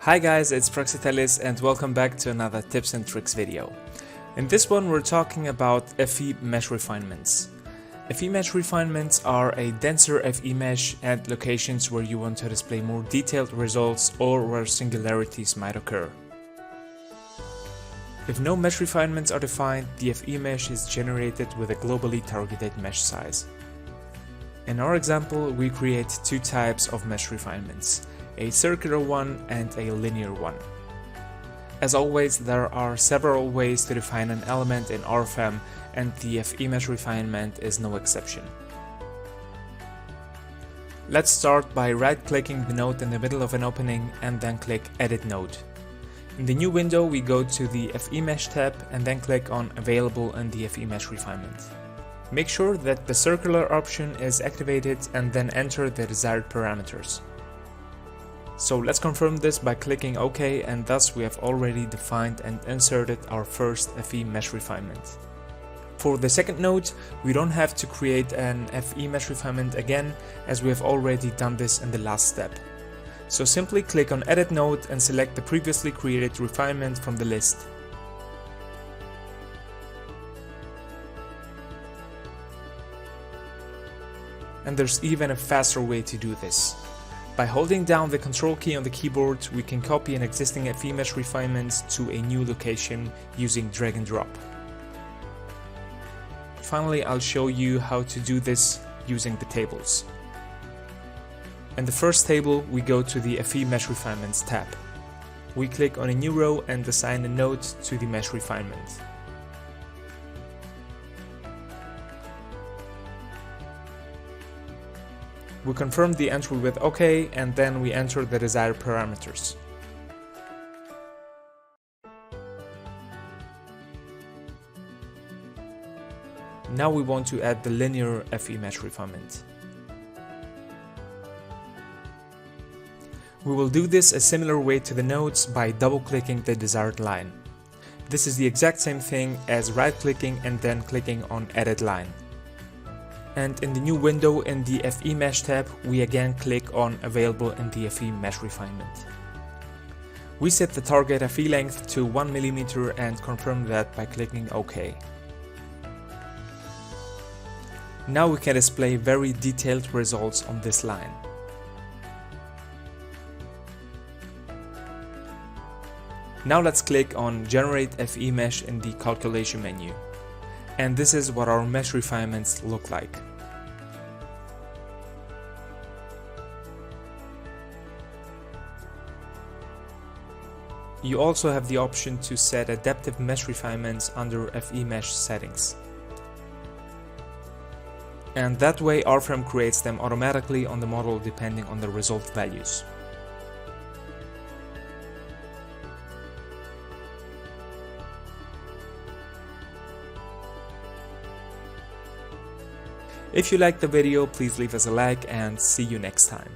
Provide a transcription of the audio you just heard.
Hi guys, it's Praxitelis and welcome back to another tips and tricks video. In this one we're talking about FE mesh refinements. FE mesh refinements are a denser FE mesh at locations where you want to display more detailed results or where singularities might occur. If no mesh refinements are defined, the FE mesh is generated with a globally targeted mesh size. In our example, we create two types of mesh refinements, a circular one and a linear one. As always, there are several ways to define an element in RFEM, and the FE mesh refinement is no exception. Let's start by right-clicking the node in the middle of an opening and then click Edit Node. In the new window, we go to the FE mesh tab and then click on Available in the FE mesh refinement. Make sure that the circular option is activated and then enter the desired parameters. So let's confirm this by clicking OK, and thus we have already defined and inserted our first FE mesh refinement. For the second node, we don't have to create an FE mesh refinement again, as we have already done this in the last step. So simply click on Edit Node and select the previously created refinement from the list. And there's even a faster way to do this. By holding down the Control key on the keyboard, we can copy an existing FE mesh refinement to a new location using drag and drop. Finally, I'll show you how to do this using the tables. In the first table, we go to the FE mesh refinements tab. We click on a new row and assign a node to the mesh refinement. We confirm the entry with OK, and then we enter the desired parameters. Now we want to add the linear FE mesh refinement. We will do this a similar way to the nodes by double-clicking the desired line. This is the exact same thing as right-clicking and then clicking on Edit Line. And in the new window in the FE mesh tab, we again click on Available in the FE mesh refinement. We set the target FE length to 1 mm and confirm that by clicking OK. Now we can display very detailed results on this line. Now let's click on Generate FE Mesh in the calculation menu. And this is what our mesh refinements look like. You also have the option to set adaptive mesh refinements under FE mesh settings. And that way RFEM creates them automatically on the model depending on the result values. If you liked the video, please leave us a like and see you next time.